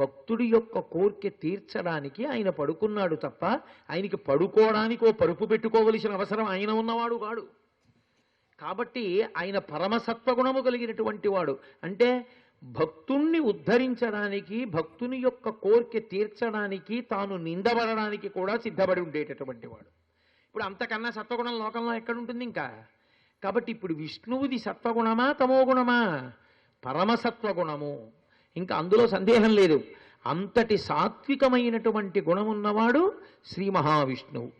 భక్తుడి యొక్క కోరిక తీర్చడానికి ఆయన పడుకున్నాడు తప్ప ఆయనకి పడుకోవడానికి ఓ పరుపు పెట్టుకోవలసిన అవసరం ఆయన ఉన్నవాడు కాడు. కాబట్టి ఆయన పరమసత్వగుణము కలిగినటువంటి వాడు. అంటే భక్తుణ్ణి ఉద్ధరించడానికి, భక్తుని యొక్క కోరిక తీర్చడానికి, తాను నిందబడడానికి కూడా సిద్ధపడి ఉండేటటువంటి వాడు. ఇప్పుడు అంతకన్నా సత్వగుణం లోకంలో ఎక్కడుంటుంది ఇంకా? కాబట్టి ఇప్పుడు విష్ణువుది సత్వగుణమా తమోగుణమా? పరమసత్వగుణము. ఇంకా అందులో సందేహం లేదు. అంతటి సాత్వికమైనటువంటి గుణమున్నవాడు శ్రీ మహావిష్ణువు.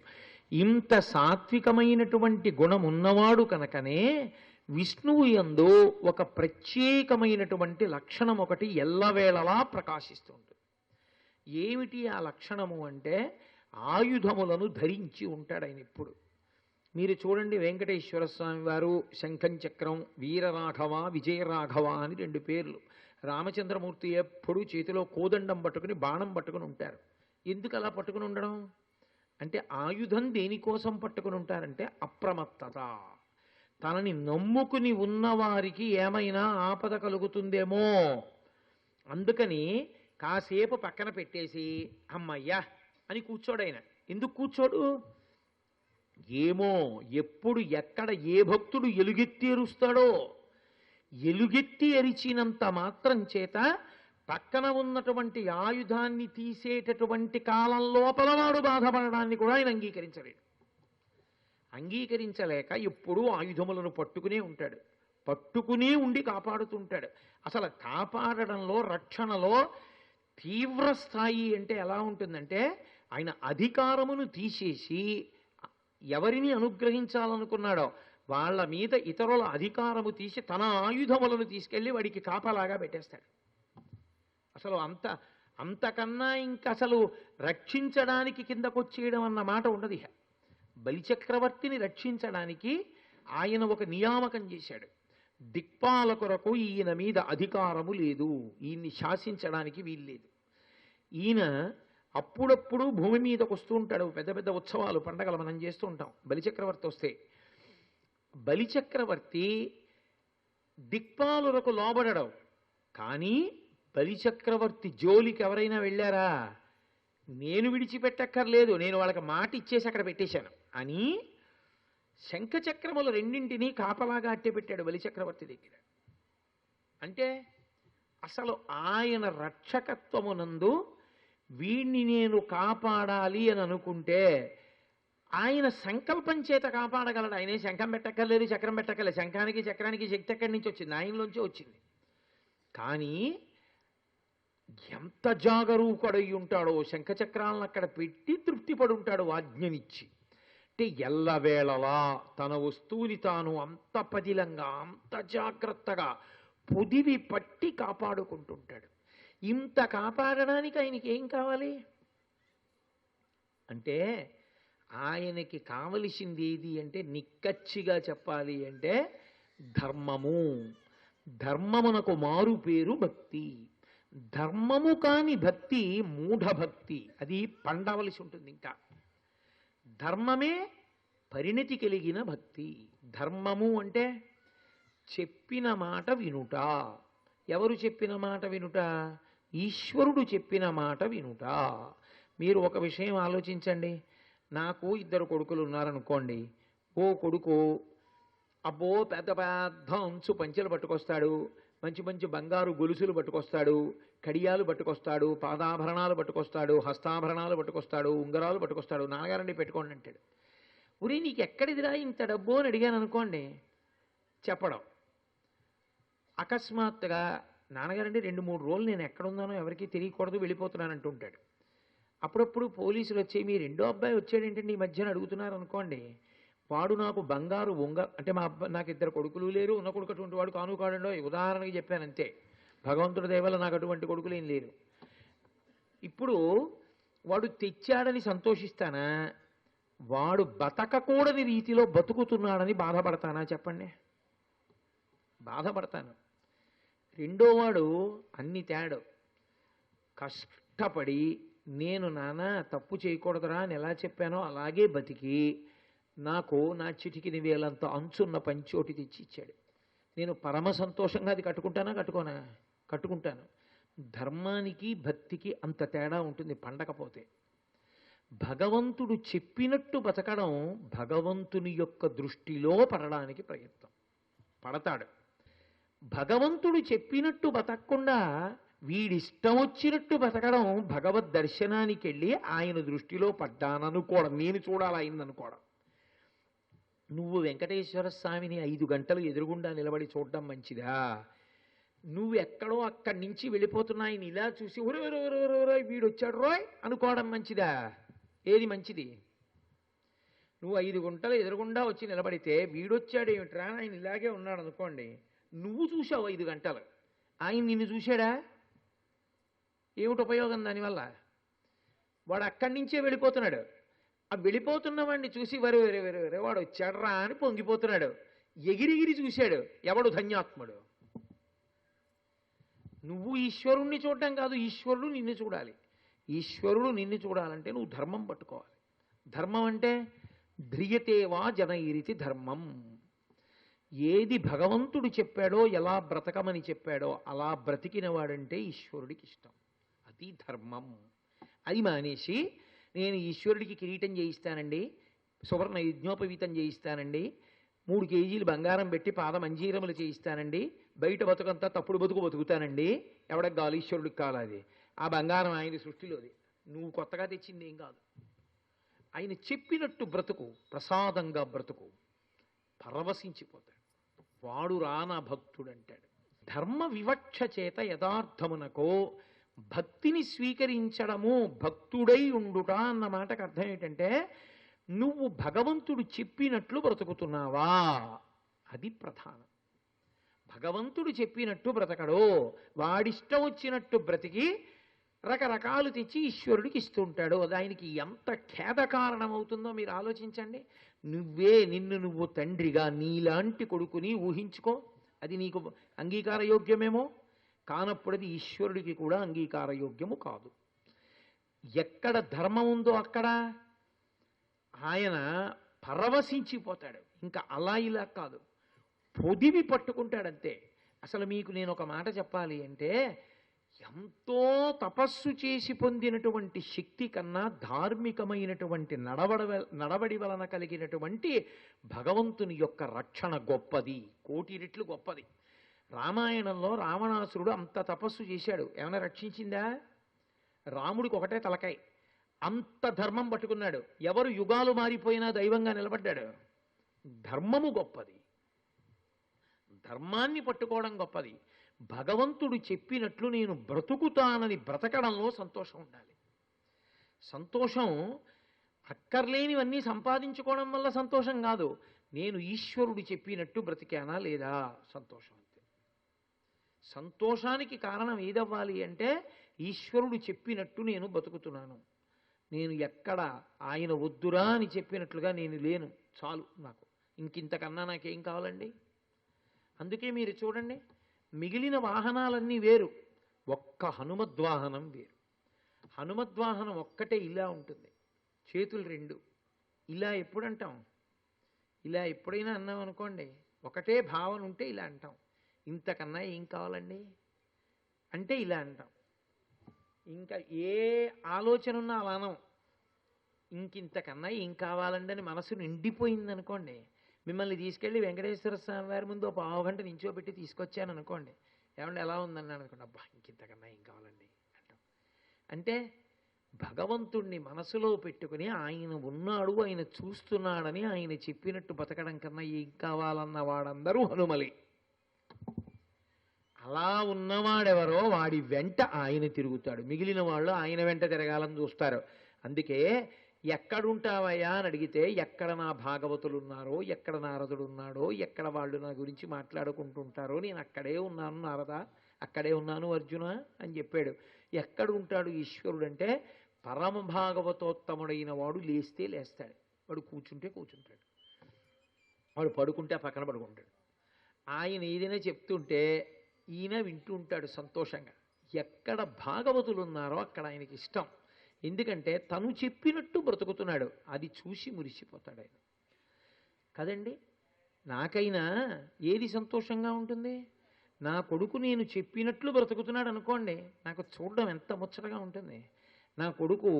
ఇంత సాత్వికమైనటువంటి గుణమున్నవాడు కనుకనే విష్ణువు యందు ఒక ప్రత్యేకమైనటువంటి లక్షణం ఒకటి ఎల్లవేళలా ప్రకాశిస్తుంది. ఏమిటి ఆ లక్షణము అంటే ఆయుధములను ధరించి ఉంటాడు ఆయన ఎప్పుడు. మీరు చూడండి, వెంకటేశ్వర స్వామి వారు శంఖం చక్రం, వీరరాఘవ, విజయరాఘవ అని 2 పేర్లు. రామచంద్రమూర్తి ఎప్పుడూ చేతిలో కోదండం పట్టుకుని బాణం పట్టుకుని ఉంటారు. ఎందుకు అలా పట్టుకుని ఉండడం అంటే, ఆయుధం దేనికోసం పట్టుకుని ఉంటారంటే అప్రమత్తత. తనని నమ్ముకుని ఉన్నవారికి ఏమైనా ఆపద కలుగుతుందేమో అందుకని కాసేపు పక్కన పెట్టేసి అమ్మయ్యా అని కూర్చోడైన. ఎందుకు కూర్చోడు? ఏమో ఎప్పుడు ఎక్కడ ఏ భక్తుడు ఎలుగెత్తి ఎరుస్తాడో, ఎలుగెత్తి ఎరిచినంత మాత్రం చేత పక్కన ఉన్నటువంటి ఆయుధాన్ని తీసేటటువంటి కాలం లోపల వాడు బాధపడడాన్ని కూడా ఆయన అంగీకరించలేడు. అంగీకరించలేక ఎప్పుడూ ఆయుధములను పట్టుకునే ఉంటాడు. పట్టుకునే ఉండి కాపాడుతుంటాడు. అసలు కాపాడడంలో, రక్షణలో తీవ్ర స్థాయి అంటే ఎలా ఉంటుందంటే, ఆయన అధికారమును తీసేసి ఎవరిని అనుగ్రహించాలనుకున్నాడో వాళ్ళ మీద ఇతరుల అధికారము తీసి తన ఆయుధములను తీసుకెళ్ళి వాడికి కాపలాగా పెట్టేస్తాడు. అసలు అంతకన్నా ఇంక అసలు రక్షించడానికి కిందకొచ్చేయడం అన్న మాట ఉండదు. బలిచక్రవర్తిని రక్షించడానికి ఆయన ఒక నియామకం చేశాడు. దిక్పాలకులకు ఈయన మీద అధికారము లేదు, ఈయన్ని శాసించడానికి వీల్లేదు. ఈయన అప్పుడప్పుడు భూమి మీదకు వస్తూ ఉంటాడు. పెద్ద పెద్ద ఉత్సవాలు, పండగలు మనం చేస్తూ ఉంటాం. బలిచక్రవర్తి వస్తే బలిచక్రవర్తి దిక్పాలులకు లోబడడం. కానీ బలిచక్రవర్తి జోలికి ఎవరైనా వెళ్ళారా? నేను విడిచిపెట్టక్కర్లేదు, నేను వాళ్ళకి మాట ఇచ్చేసి అక్కడ పెట్టేశాను అని శంఖచక్రములు 2ంటినీ కాపలాగా అట్టెపెట్టాడు బలిచక్రవర్తి దగ్గర. అంటే అసలు ఆయన రక్షకత్వమునందు వీణ్ణి నేను కాపాడాలి అని అనుకుంటే ఆయన సంకల్పం చేత కాపాడగలడు. ఆయనే శంఖం పెట్టక్కర్లేదు, చక్రం పెట్టక్కర్లేదు. శంఖానికి చక్రానికి శక్తి ఎక్కడి నుంచి వచ్చింది? ఆయనలోంచి వచ్చింది. కానీ ఎంత జాగరూకుడై ఉంటాడో, శంఖచక్రాలను అక్కడ పెట్టి తృప్తిపడి ఉంటాడు ఆజ్ఞనిచ్చి. అంటే ఎల్లవేళలా తన వస్తువుని తాను అంత పదిలంగా, అంత జాగ్రత్తగా పొదివి పట్టి కాపాడుకుంటుంటాడు. ఇంత కాపాడడానికి ఆయనకి ఏం కావాలి అంటే, ఆయనకి కావలసింది ఏది అంటే, నిక్కచ్చిగా చెప్పాలి అంటే ధర్మము. ధర్మమునకు మారు పేరు భక్తి. ధర్మము కాని భక్తి మూఢభక్తి. అది పండవలసి ఉంటుంది. ఇంకా ధర్మమే పరిణతి కలిగిన భక్తి. ధర్మము అంటే చెప్పిన మాట వినుట. ఎవరు చెప్పిన మాట వినుట? ఈశ్వరుడు చెప్పిన మాట వినుట. మీరు ఒక విషయం ఆలోచించండి. నాకు 2 కొడుకులు ఉన్నారనుకోండి. ఓ కొడుకు అబ్బో పెద్ద పెద్ద అంచు పంచెలు పట్టుకొస్తాడు, మంచి మంచి బంగారు గొలుసులు పట్టుకొస్తాడు, కడియాలు పట్టుకొస్తాడు, పాదాభరణాలు పట్టుకొస్తాడు, హస్తాభరణాలు పట్టుకొస్తాడు, ఉంగరాలు పట్టుకొస్తాడు. నాన్నగారండి పెట్టుకోండి అంటాడు. ఉరి నీకు ఎక్కడిదిరా ఇంత డబ్బు అని అడిగాను అనుకోండి, చెప్పడం. అకస్మాత్తుగా నాన్నగారండి 2-3 రోజులు నేను ఎక్కడున్నానో ఎవరికీ తెలియకూడదు, వెళ్ళిపోతున్నాను అంటుంటాడు. అప్పుడప్పుడు పోలీసులు వచ్చి మీ రెండో అబ్బాయి వచ్చాడేంటండి ఈ మధ్యన అడుగుతున్నారు అనుకోండి. వాడు నాకు బంగారు అంటే నాకు 2 కొడుకులు లేరు, ఉన్న కొడుకు అటువంటి వాడు కాను కాడంలో ఉదాహరణకి చెప్పాను అంతే. భగవంతుడి దయ వల్ల నాకు అటువంటి కొడుకులు ఏం లేరు. ఇప్పుడు వాడు తెచ్చాడని సంతోషిస్తానా? వాడు బతకకూడని రీతిలో బతుకుతున్నాడని బాధపడతానా? చెప్పండి. బాధపడతాను. రెండోవాడు అన్ని తేడు కష్టపడి నేను నాన్న తప్పు చేయకూడదురా అని ఎలా చెప్పానో అలాగే బతికి నాకు నా చిటికిని వేలంత అంచున్న పంచోటి తెచ్చి ఇచ్చాడు. నేను పరమ సంతోషంగా అది కట్టుకుంటానా? కట్టుకోనా? కట్టుకుంటాను. ధర్మానికి భక్తికి అంత తేడా ఉంటుంది పండకపోతే. భగవంతుడు చెప్పినట్టు బతకడం భగవంతుని యొక్క దృష్టిలో పడడానికి ప్రయత్నం పడతాడు. భగవంతుడు చెప్పినట్టు బతకకుండా వీడిష్టం వచ్చినట్టు బతకడం భగవద్ దర్శనానికి వెళ్ళి ఆయన దృష్టిలో పడ్డాననుకోవడం, నేను చూడాలి అయిందనుకోవడం. నువ్వు వెంకటేశ్వర స్వామిని 5 గంటలు ఎదురుగుండా నిలబడి చూడడం మంచిదా? నువ్వు ఎక్కడో అక్కడి నుంచి వెళ్ళిపోతున్నా ఆయన ఇలా చూసి ఒరే వీడు వచ్చాడు రోయ్ అనుకోవడం మంచిదా? ఏది మంచిది? నువ్వు 5 గంటలు ఎదురుగుండా వచ్చి నిలబడితే వీడొచ్చాడు ఏమిట్రా ఆయన ఇలాగే ఉన్నాడు అనుకోండి, నువ్వు చూసావు 5 గంటలు, ఆయన నిన్ను చూశాడా? ఏమిటి ఉపయోగం దానివల్ల? వాడు అక్కడి నుంచే వెళ్ళిపోతున్నాడు. ఆ వెళ్ళిపోతున్న వాడిని చూసి వరే వరే వరే వరే వాడు వచ్చాడ్రా అని పొంగిపోతున్నాడు. ఎగిరిగిరి చూశాడు. ఎవడు ధన్యాత్ముడు? నువ్వు ఈశ్వరుణ్ణి చూడటం కాదు, ఈశ్వరుడు నిన్ను చూడాలి. ఈశ్వరుడు నిన్ను చూడాలంటే నువ్వు ధర్మం పట్టుకోవాలి. ధర్మం అంటే ధ్రియతేవా జనైరితి ధర్మం. ఏది భగవంతుడు చెప్పాడో, ఎలా బ్రతకమని చెప్పాడో అలా బ్రతికిన వాడంటే ఈశ్వరుడికి ఇష్టం. అది ధర్మం. అది మానేసి నేను ఈశ్వరుడికి కిరీటం చేయిస్తానండి, సువర్ణ యజ్ఞోపవీతం చేయిస్తానండి, 3 కేజీలు బంగారం పెట్టి పాదమంజీరములు చేయిస్తానండి, బయట బతుకంతా తప్పుడు బతుకు బతుకుతానండి, ఎవడకు కావాలి? ఈశ్వరుడికి కావాలి. ఆ బంగారం ఆయన సృష్టిలోది, నువ్వు కొత్తగా తెచ్చింది ఏం కాదు. ఆయన చెప్పినట్టు బ్రతుకు, ప్రసాదంగా బ్రతుకు, పరవశించిపోతాడు. వాడు రానా భక్తుడు అంటాడు. ధర్మ వివక్ష చేత యథార్థమునకో భక్తిని స్వీకరించడము భక్తుడై ఉండుట అన్న మాటకు అర్థం ఏంటంటే నువ్వు భగవంతుడు చెప్పినట్లు బ్రతుకుతున్నావా? అది ప్రధానం. భగవంతుడు చెప్పినట్టు బ్రతకడో, వాడిష్టం వచ్చినట్టు బ్రతికి రకరకాలు తెచ్చి ఈశ్వరుడికి ఇస్తుంటాడు. అది ఆయనకి ఎంత ఖేద కారణమవుతుందో మీరు ఆలోచించండి. నిన్ను నువ్వు తండ్రిగా నీలాంటి కొడుకుని ఊహించుకో, అది నీకు అంగీకార యోగ్యమేమో, కానప్పుడు అది ఈశ్వరుడికి కూడా అంగీకార యోగ్యము కాదు. ఎక్కడ ధర్మం ఉందో అక్కడ ఆయన పరవశించిపోతాడు. ఇంకా అలా ఇలా కాదు, పొదివి పట్టుకుంటాడంతే. అసలు మీకు నేను ఒక మాట చెప్పాలి అంటే, ఎంతో తపస్సు చేసి పొందినటువంటి శక్తి కన్నా ధార్మికమైనటువంటి నడవడి వలన కలిగినటువంటి భగవంతుని యొక్క రక్షణ గొప్పది, 1,000,000 రెట్లు గొప్పది. రామాయణంలో రావణాసురుడు అంత తపస్సు చేశాడు, ఏమైనా రక్షించిందా? రాముడికి ఒకటే తలకాయ, అంత ధర్మం పట్టుకున్నాడు. ఎవరు యుగాలు మారిపోయినా దైవంగా నిలబడ్డాడు. ధర్మము గొప్పది, ధర్మాన్ని పట్టుకోవడం గొప్పది. భగవంతుడు చెప్పినట్లు నేను బ్రతుకుతానని బ్రతకడంలో సంతోషం ఉండాలి. సంతోషం అక్కర్లేనివన్నీ సంపాదించుకోవడం వల్ల సంతోషం కాదు. నేను ఈశ్వరుడు చెప్పినట్టు బ్రతికానా లేదా సంతోషం. అంతే. సంతోషానికి కారణం ఏదవ్వాలి అంటే ఈశ్వరుడు చెప్పినట్టు నేను బతుకుతున్నాను. నేను ఎక్కడ ఆయన వద్దురా అని చెప్పినట్లుగా నేను లేను, చాలు నాకు, ఇంకింతకన్నా నాకేం కావాలండి? అందుకే మీరు చూడండి, మిగిలిన వాహనాలన్నీ వేరు, ఒక్క హనుమద్వాహనం వేరు. హనుమద్వాహనం ఒక్కటే ఇలా ఉంటుంది, చేతులు 2 ఇలా. ఎప్పుడు అంటాం? ఇలా ఎప్పుడైనా అన్నాం అనుకోండి, ఒకటే భావన ఉంటే ఇలా అంటాం, ఇంతకన్నా ఏం కావాలండి అంటే ఇలా అంటాం. ఇంకా ఏ ఆలోచన ఉన్నా అలా అనం, ఇంకింతకన్నా ఏం కావాలండి అని మనసు నిండిపోయిందనుకోండి, మిమ్మల్ని తీసుకెళ్ళి వెంకటేశ్వర స్వామి వారి ముందు 1/2 గంట నించోబెట్టి తీసుకొచ్చాను అనుకోండి, ఏమంటే ఎలా ఉందన్నాను అనుకోండి, అబ్బా ఇంకింతకన్నా ఏం కావాలండి అంటాం. అంటే భగవంతుణ్ణి మనసులో పెట్టుకుని ఆయన ఉన్నాడు, ఆయన చూస్తున్నాడని ఆయన చెప్పినట్టు బతకడం కన్నా ఏం కావాలన్న వాడందరూ హనుమలి. అలా ఉన్నవాడెవరో వాడి వెంట ఆయన తిరుగుతాడు, మిగిలిన వాళ్ళు ఆయన వెంట తిరగాలని చూస్తారు. అందుకే ఎక్కడుంటావయ్యా అని అడిగితే, ఎక్కడ నా భాగవతులు ఉన్నారో, ఎక్కడ నారదుడు ఉన్నాడో, ఎక్కడ వాళ్ళు నా గురించి మాట్లాడుకుంటుంటారో నేను అక్కడే ఉన్నాను నారద, అక్కడే ఉన్నాను అర్జున అని చెప్పాడు. ఎక్కడ ఉంటాడు ఈశ్వరుడు అంటే, పరమ భాగవతోత్తముడైన వాడు లేస్తే లేస్తాడు, వాడు కూర్చుంటే కూర్చుంటాడు, వాడు పడుకుంటే పక్కన పడుకుంటాడు. ఆయన ఏదైనా చెప్తుంటే ఈయన వింటూ ఉంటాడు సంతోషంగా. ఎక్కడ భాగవతులు ఉన్నారో అక్కడ ఆయనకి ఇష్టం. ఎందుకంటే తను చెప్పినట్టు బ్రతుకుతున్నాడు, అది చూసి మురిసిపోతాడు ఆయన కదండి. నాకైనా ఏది సంతోషంగా ఉంటుంది? నా కొడుకు నేను చెప్పినట్లు బ్రతుకుతున్నాడు అనుకోండి, నాకు చూడడం ఎంత ముచ్చటగా ఉంటుంది. నా కొడుకు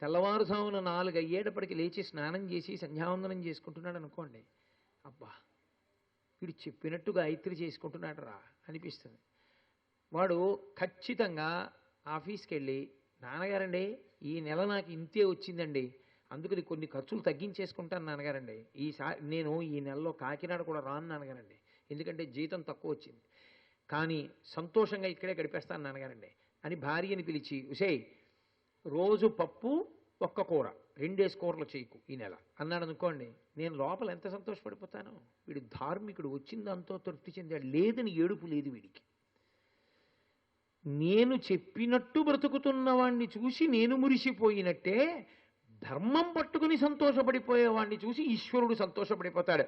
తెల్లవారుజామున 4 అయ్యేటప్పటికి లేచి స్నానం చేసి సంధ్యావందనం చేసుకుంటున్నాడు అనుకోండి, అబ్బా వీడు చెప్పినట్టు గాయత్రి చేసుకుంటున్నాడు రా అనిపిస్తుంది. వాడు ఖచ్చితంగా ఆఫీస్కి వెళ్ళి, నాన్నగారండి ఈ నెల నాకు ఇంతే వచ్చిందండి, అందుకని కొన్ని ఖర్చులు తగ్గించేసుకుంటాను నాన్నగారండి, ఈసారి నేను ఈ నెలలో కాకినాడ కూడా రాను నాన్నగారండి, ఎందుకంటే జీతం తక్కువ వచ్చింది, కానీ సంతోషంగా ఇక్కడే గడిపేస్తాను నాన్నగారండి అని భార్యని పిలిచి, ఉసేయ్ రోజు పప్పు ఒక్క కూర 2 కూరలు చేయకు ఈ నెల అన్నాడు అనుకోండి, నేను లోపల ఎంత సంతోషపడిపోతాను. వీడు ధార్మికుడు, వచ్చిందంతో తృప్తి చెందాడు, లేదని ఏడుపు లేదు వీడికి. నేను చెప్పినట్టు బ్రతుకుతున్న వాడిని చూసి నేను మురిసిపోయినట్టే, ధర్మం పట్టుకుని సంతోషపడిపోయేవాడిని చూసి ఈశ్వరుడు సంతోషపడిపోతాడు.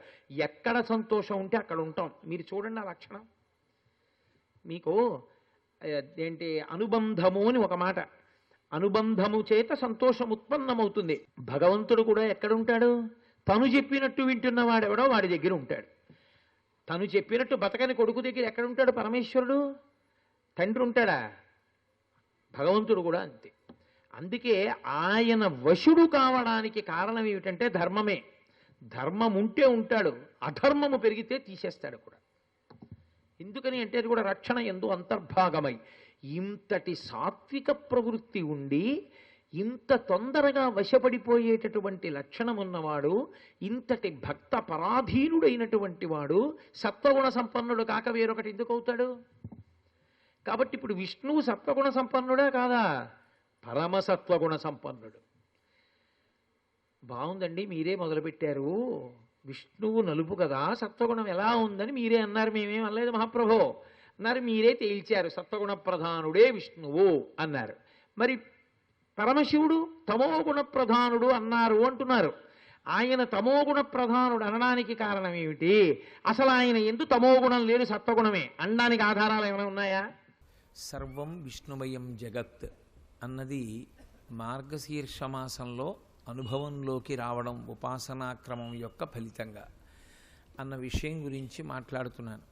ఎక్కడ సంతోషం ఉంటే అక్కడ ఉంటాం. మీరు చూడండి ఆ లక్షణం. మీకు ఏంటి అనుబంధము అని ఒక మాట, అనుబంధము చేత సంతోషం ఉత్పన్నమవుతుంది. భగవంతుడు కూడా ఎక్కడుంటాడు? తను చెప్పినట్టు వింటున్నవాడెవడో వాడి దగ్గర ఉంటాడు. తను చెప్పినట్టు బతకని కొడుకు దగ్గర ఎక్కడుంటాడు? పరమేశ్వరుడు తండ్రి ఉంటాడా? భగవంతుడు కూడా అంతే. అందుకే ఆయన వశుడు కావడానికి కారణం ఏమిటంటే ధర్మమే. ధర్మం ఉంటే ఉంటాడు, అధర్మము పెరిగితే తీసేస్తాడు కూడా. ఎందుకని అంటే అది కూడా రక్షణ యందు అంతర్భాగమై. ఇంతటి సాత్విక ప్రవృత్తి ఉండి ఇంత తొందరగా వశపడిపోయేటటువంటి లక్షణం ఉన్నవాడు, ఇంతటి భక్త పరాధీనుడైనటువంటి వాడు సత్వగుణ సంపన్నుడు కాక వేరొకటి ఎందుకు అవుతాడు? కాబట్టి ఇప్పుడు విష్ణువు సత్వగుణ సంపన్నుడా కాదా? పరమసత్వగుణ సంపన్నుడు. బాగుందండి, మీరే మొదలుపెట్టారు. విష్ణువు నలుపు కదా, సత్వగుణం ఎలా ఉందని మీరే అన్నారు, మేమేం అనలేదు మహాప్రభో అన్నారు. మీరే తేల్చారు సత్వగుణ ప్రధానుడే విష్ణువు అన్నారు. మరి పరమశివుడు తమోగుణ ప్రధానుడు అన్నారు అంటున్నారు. ఆయన తమోగుణ ప్రధానుడు అనడానికి కారణం ఏమిటి? అసలు ఆయన ఎందుకు తమోగుణం లేదు సత్వగుణమే అనడానికి ఆధారాలు ఏమైనా ఉన్నాయా? సర్వం విష్ణుమయం జగత్ అన్నది మార్గశీర్షమాసంలో అనుభవంలోకి రావడం ఉపాసనాక్రమం యొక్క ఫలితంగా అన్న విషయం గురించి మాట్లాడుతున్నాను.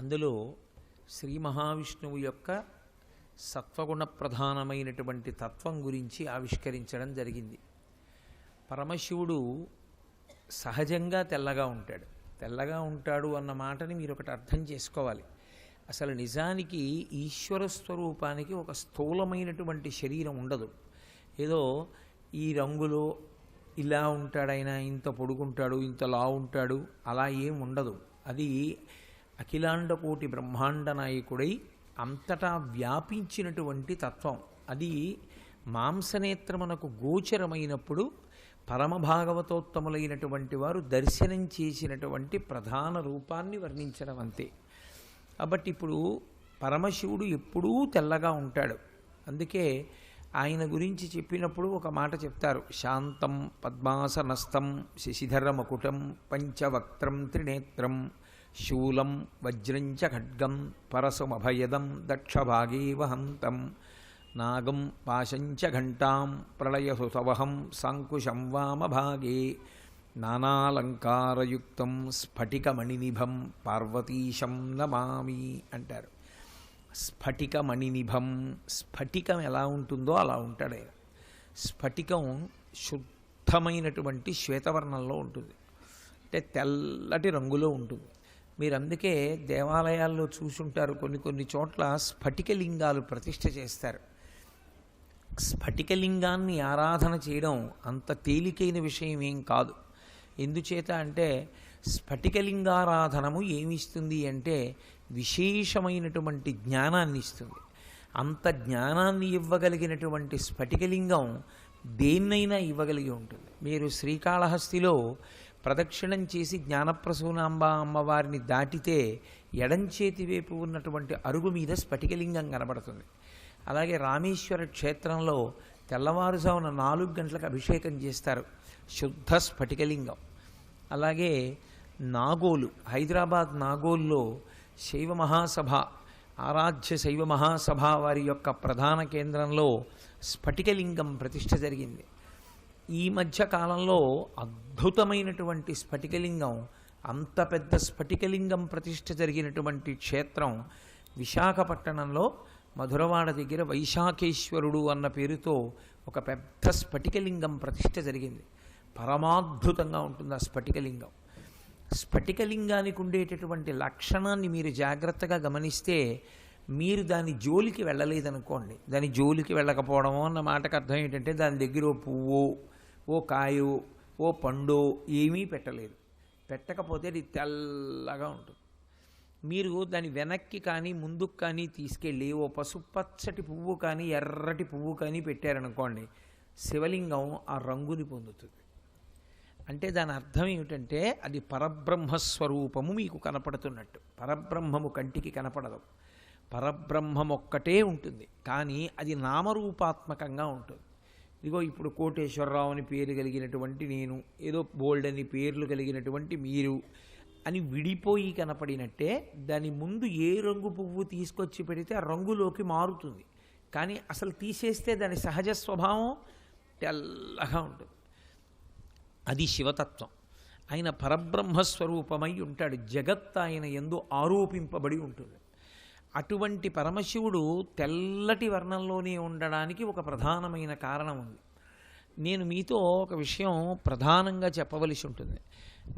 అందులో శ్రీ మహావిష్ణువు యొక్క సత్వగుణ ప్రధానమైనటువంటి తత్వం గురించి ఆవిష్కరించడం జరిగింది. పరమశివుడు సహజంగా తెల్లగా ఉంటాడు. తెల్లగా ఉంటాడు అన్న మాటని మీరు ఒకటి అర్థం చేసుకోవాలి. అసలు నిజానికి ఈశ్వర స్వరూపానికి ఒక స్థూలమైనటువంటి శరీరం ఉండదు. ఏదో ఈ రంగులో ఇలా ఉంటాడైనా, ఇంత పొడుగుంటాడు, ఇంత లావు ఉంటాడు, అలా ఏం ఉండదు. అది అఖిలాండకోటి బ్రహ్మాండ నాయకుడై అంతటా వ్యాపించినటువంటి తత్వం. అది మాంసనేత్రమునకు గోచరమైనప్పుడు పరమభాగవతోత్తములైనటువంటి వారు దర్శనం చేసినటువంటి ప్రధాన రూపాన్ని వర్ణించడం అంతే. కాబట్టి ఇప్పుడు పరమశివుడు ఎప్పుడూ తెల్లగా ఉంటాడు. అందుకే ఆయన గురించి చెప్పినప్పుడు ఒక మాట చెప్తారు, శాంతం పద్మాసనస్థం శశిధర మకుటం పంచవక్త్రం త్రినేత్రం శూలం వజ్రంచ ఖడ్గం పరశుమభయదం దక్షభాగే వహంతం నాగం పాశంచ ఘంటాం ప్రళయసుతవహం సాంకుశం వామభాగే నానాలంకారయుక్తం స్ఫటికమణినిభం పార్వతీశం నమామి అంటారు. స్ఫటికమణినిభం, స్ఫటికం ఎలా ఉంటుందో అలా ఉంటాడు ఆయన. స్ఫటికం శుద్ధమైనటువంటి శ్వేతవర్ణంలో ఉంటుంది, అంటే తెల్లటి రంగులో ఉంటుంది. మీరు అందుకే దేవాలయాల్లో చూసుంటారు, కొన్ని చోట్ల స్ఫటికలింగాలు ప్రతిష్ఠ చేస్తారు. స్ఫటికలింగాన్ని ఆరాధన చేయడం అంత తేలికైన విషయం ఏం కాదు. ఎందుచేత అంటే స్ఫటికలింగారాధనము ఏమిస్తుంది అంటే విశేషమైనటువంటి జ్ఞానాన్ని ఇస్తుంది. అంత జ్ఞానాన్ని ఇవ్వగలిగినటువంటి స్ఫటికలింగం దేన్నైనా ఇవ్వగలిగి ఉంటుంది. మీరు శ్రీకాళహస్తిలో ప్రదక్షిణం చేసి జ్ఞానప్రసూనాంబ అమ్మవారిని దాటితే ఎడంచేతి వైపు ఉన్నటువంటి అరుగు మీద స్ఫటికలింగం కనబడుతుంది. అలాగే రామేశ్వర క్షేత్రంలో తెల్లవారుజామున 4 గంటలకు అభిషేకం చేస్తారు, శుద్ధ స్ఫటికలింగం. అలాగే నాగోలు, హైదరాబాద్ నాగోల్లో శైవ మహాసభ, ఆరాధ్య శైవ మహాసభ వారి యొక్క ప్రధాన కేంద్రంలో స్ఫటికలింగం ప్రతిష్ఠ జరిగింది. ఈ మధ్య కాలంలో అద్భుతమైనటువంటి స్ఫటికలింగం అంత పెద్ద స్ఫటికలింగం ప్రతిష్ఠ జరిగినటువంటి క్షేత్రం విశాఖపట్టణంలో మధురవాడ దగ్గర వైశాఖేశ్వరుడు అన్న పేరుతో ఒక పెద్ద స్ఫటికలింగం ప్రతిష్ఠ జరిగింది. పరమాద్భుతంగా ఉంటుంది ఆ స్ఫటికలింగం. స్ఫటికలింగానికి ఉండేటటువంటి లక్షణాన్ని మీరు జాగ్రత్తగా గమనిస్తే మీరు దాని జోలికి వెళ్ళలేదనుకోండి, దాని జోలికి వెళ్ళకపోవడము అన్న మాటకు అర్థం ఏంటంటే దాని దగ్గర ఓ పువ్వు, ఓ కాయో, ఓ పండు ఏమీ పెట్టలేదు. పెట్టకపోతే అది తెల్లగా ఉంటుంది. మీరు దాని వెనక్కి కానీ ముందుకు కానీ తీసుకెళ్ళి ఓ పసుపచ్చటి పువ్వు కానీ ఎర్రటి పువ్వు కానీ పెట్టారనుకోండి, శివలింగం ఆ రంగుని పొందుతుంది. అంటే దాని అర్థం ఏమిటంటే అది పరబ్రహ్మస్వరూపము మీకు కనపడుతున్నట్టు. పరబ్రహ్మము కంటికి కనపడదు, పరబ్రహ్మం ఒక్కటే ఉంటుంది, కానీ అది నామరూపాత్మకంగా ఉంటుంది. ఇదిగో ఇప్పుడు కోటేశ్వరరావు అని పేరు కలిగినటువంటి నేను, ఏదో బోల్డ్ అని పేర్లు కలిగినటువంటి మీరు అని విడిపోయి కనపడినట్టే దాని ముందు ఏ రంగు పువ్వు తీసుకొచ్చి పెడితే ఆ రంగులోకి మారుతుంది. కానీ అసలు తీసేస్తే దాని సహజ స్వభావం తెల్లగా ఉంటుంది. అది శివతత్వం. ఆయన పరబ్రహ్మస్వరూపమై ఉంటాడు. జగత్ ఆయన యందు ఆరోపింపబడి ఉంటుంది. అటువంటి పరమశివుడు తెల్లటి వర్ణంలోనే ఉండడానికి ఒక ప్రధానమైన కారణం ఉంది. నేను మీతో ఒక విషయం ప్రధానంగా చెప్పవలసి ఉంటుంది.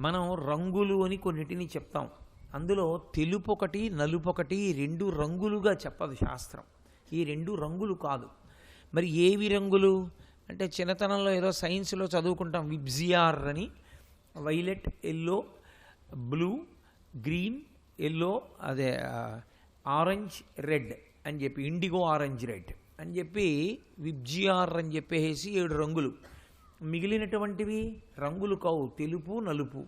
మనం రంగులు అని కొన్నిటిని చెప్తాం. అందులో తెలుపు ఒకటి, నలుపు ఒకటి, రెండు రంగులుగా చెప్పదు శాస్త్రం. ఈ రెండు రంగులు కాదు. మరి ఏవి రంగులు అంటే చిన్నతనంలో ఏదో సైన్స్లో చదువుకుంటాం. విబ్జిఆర్ అని, violet, yellow, blue, green, yellow, అదే ఆరెంజ్, రెడ్ అని చెప్పి, ఇండిగో ఆరెంజ్ రెడ్ అని చెప్పి విబ్జిఆర్ అని చెప్పేసి 7 రంగులు. మిగిలినటువంటివి రంగులు కావు, తెలుపు, నలుపు.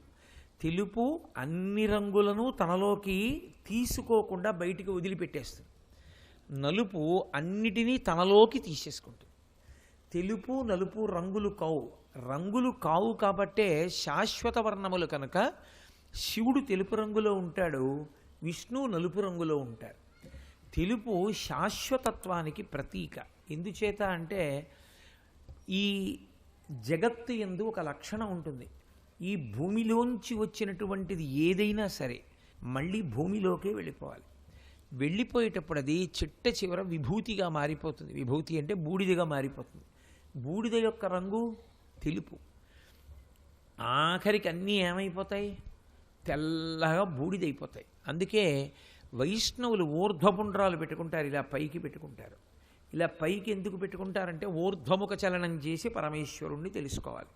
తెలుపు అన్ని రంగులను తనలోకి తీసుకోకుండా బయటికి వదిలిపెట్టేస్తుంది. నలుపు అన్నిటినీ తనలోకి తీసేసుకుంటుంది. తెలుపు, నలుపు రంగులు కావు. రంగులు కావు కాబట్టే శాశ్వత వర్ణములు కనుక శివుడు తెలుపు రంగులో ఉంటాడు, విష్ణు నలుపు రంగులో ఉంటారు. తెలుపు శాశ్వతత్వానికి ప్రతీక. ఎందుచేత అంటే ఈ జగత్తు యందు ఒక లక్షణం ఉంటుంది. ఈ భూమిలోంచి వచ్చినటువంటిది ఏదైనా సరే మళ్ళీ భూమిలోకే వెళ్ళిపోవాలి. వెళ్ళిపోయేటప్పుడు అది చిట్ట చివర విభూతిగా మారిపోతుంది. విభూతి అంటే బూడిదగా మారిపోతుంది. బూడిద యొక్క రంగు తెలుపు. ఆఖరికి అన్నీ ఏమైపోతాయి? తెల్లగా బూడిదైపోతాయి. అందుకే వైష్ణవులు ఊర్ధ్వపుండ్రాలు పెట్టుకుంటారు, ఇలా పైకి పెట్టుకుంటారు. ఇలా పైకి ఎందుకు పెట్టుకుంటారంటే ఊర్ధ్వముఖ చలనం చేసి పరమేశ్వరుణ్ణి తెలుసుకోవాలి.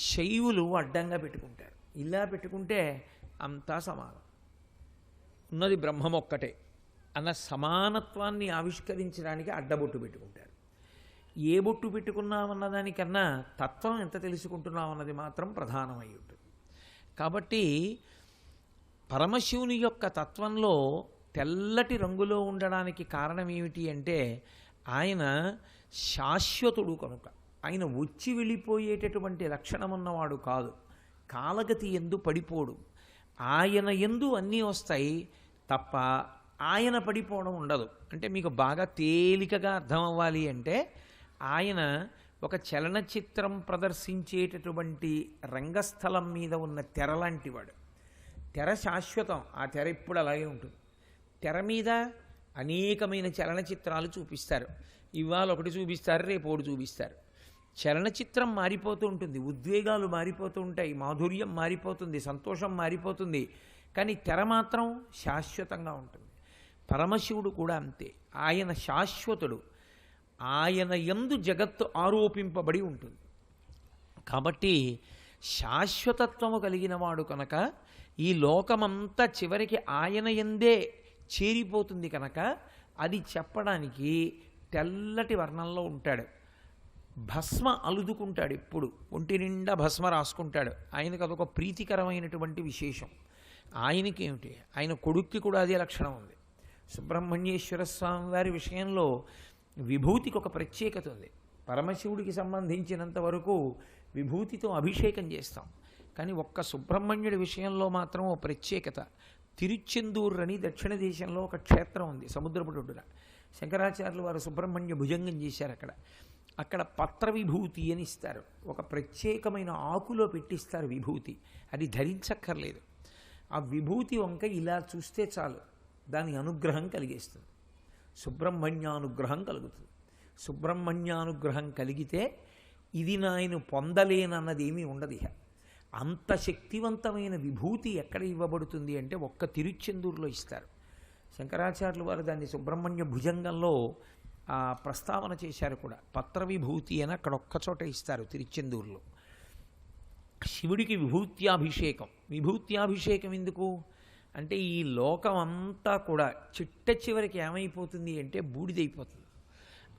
శైవులు అడ్డంగా పెట్టుకుంటారు. ఇలా పెట్టుకుంటే అంతా సమానం, ఉన్నది బ్రహ్మం ఒక్కటే అన్న సమానత్వాన్ని ఆవిష్కరించడానికి అడ్డబొట్టు పెట్టుకుంటారు. ఏ బొట్టు పెట్టుకున్నామన్న దానికన్నా తత్వం ఎంత తెలుసుకుంటున్నామన్నది మాత్రం ప్రధానమై ఉంటుంది. కాబట్టి పరమశివుని యొక్క తత్వంలో తెల్లటి రంగులో ఉండడానికి కారణం ఏమిటి అంటే ఆయన శాశ్వతుడు కనుక. ఆయన వచ్చి వెళ్ళిపోయేటటువంటి లక్షణం ఉన్నవాడు కాదు. కాలగతి ఎందు పడిపోడు. ఆయన ఎందు అన్నీ వస్తాయి తప్ప ఆయన పడిపోవడం ఉండదు. అంటే మీకు బాగా తేలికగా అర్థం అవ్వాలి అంటే ఆయన ఒక చలనచిత్రం ప్రదర్శించేటటువంటి రంగస్థలం మీద ఉన్న తెర లాంటివాడు. తెర శాశ్వతం, ఆ తెర ఇప్పుడు అలాగే ఉంటుంది. తెర మీద అనేకమైన చలనచిత్రాలు చూపిస్తారు. ఇవాళ ఒకటి చూపిస్తారు, రేపు ఒకటి చూపిస్తారు. చలనచిత్రం మారిపోతూ ఉంటుంది, ఉద్వేగాలు మారిపోతూ ఉంటాయి, మాధుర్యం మారిపోతుంది, సంతోషం మారిపోతుంది, కానీ తెర మాత్రం శాశ్వతంగా ఉంటుంది. పరమశివుడు కూడా అంతే. ఆయన శాశ్వతుడు. ఆయన యందు జగత్తు ఆరోపింపబడి ఉంటుంది. కాబట్టి శాశ్వతత్వము కలిగిన వాడు కనుక ఈ లోకమంతా చివరికి ఆయన యందే చేరిపోతుంది కనుక అది చెప్పడానికి తెల్లటి వర్ణంలో ఉంటాడు. భస్మ అలుదుకుంటాడు, ఎప్పుడు ఒంటి నిండా భస్మ రాసుకుంటాడు. ఆయనకు అదొక ప్రీతికరమైనటువంటి విశేషం. ఆయనకి ఏమిటి, ఆయన కొడుక్కి కూడా అదే లక్షణం ఉంది. సుబ్రహ్మణ్యేశ్వర స్వామి వారి విషయంలో విభూతికి ఒక ప్రత్యేకత ఉంది. పరమశివుడికి సంబంధించినంత వరకు విభూతితో అభిషేకం చేస్తాం, కానీ ఒక్క సుబ్రహ్మణ్యుడి విషయంలో మాత్రం ఓ ప్రత్యేకత. తిరుచెందూర్ అని దక్షిణ దేశంలో ఒక క్షేత్రం ఉంది సముద్రపుటొడ్డున. శంకరాచార్యులు వారు సుబ్రహ్మణ్య భుజంగం చేశారు అక్కడ. అక్కడ పత్ర విభూతి అని ఇస్తారు, ఒక ప్రత్యేకమైన ఆకులో పెట్టిస్తారు విభూతి. అది ధరించక్కర్లేదు. ఆ విభూతి వంక ఇలా చూస్తే చాలు దాని అనుగ్రహం కలిగేస్తుంది. సుబ్రహ్మణ్యానుగ్రహం కలుగుతుంది. సుబ్రహ్మణ్యానుగ్రహం కలిగితే ఇది నేను పొందలేనన్నది ఏమీ ఉండదు. ఇక అంత శక్తివంతమైన విభూతి ఎక్కడ ఇవ్వబడుతుంది అంటే ఒక్క తిరుచెందూరులో ఇస్తారు. శంకరాచార్యులు వారు దాన్ని సుబ్రహ్మణ్య భుజంగంలో ప్రస్తావన చేశారు కూడా. పత్ర విభూతి అని అక్కడ ఒక్కచోట ఇస్తారు తిరుచెందూరులో. శివుడికి విభూత్యాభిషేకం. విభూత్యాభిషేకం ఎందుకు అంటే ఈ లోకం అంతా కూడా చిట్ట చివరికి ఏమైపోతుంది అంటే బూడిదైపోతుంది.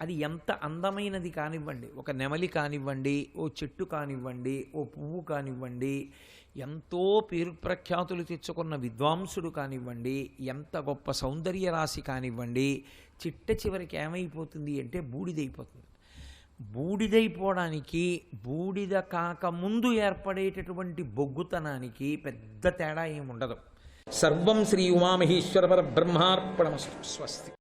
అది ఎంత అందమైనది కానివ్వండి, ఒక నెమలి కానివ్వండి, ఓ చెట్టు కానివ్వండి, ఓ పువ్వు కానివ్వండి, ఎంతో పేరు ప్రఖ్యాతులు తెచ్చుకున్న విద్వాంసుడు కానివ్వండి, ఎంత గొప్ప సౌందర్య రాశి కానివ్వండి, చిట్ట చివరికి ఏమైపోతుంది అంటే బూడిదైపోతుంది. బూడిదైపోవడానికి బూడిద కాకముందు ఏర్పడేటటువంటి బొగ్గుతనానికి పెద్ద తేడా ఏమి ఉండదు. సర్వం శ్రీ ఉమామహేశ్వర పరబ్రహ్మార్పణమస్తు. స్వస్తి.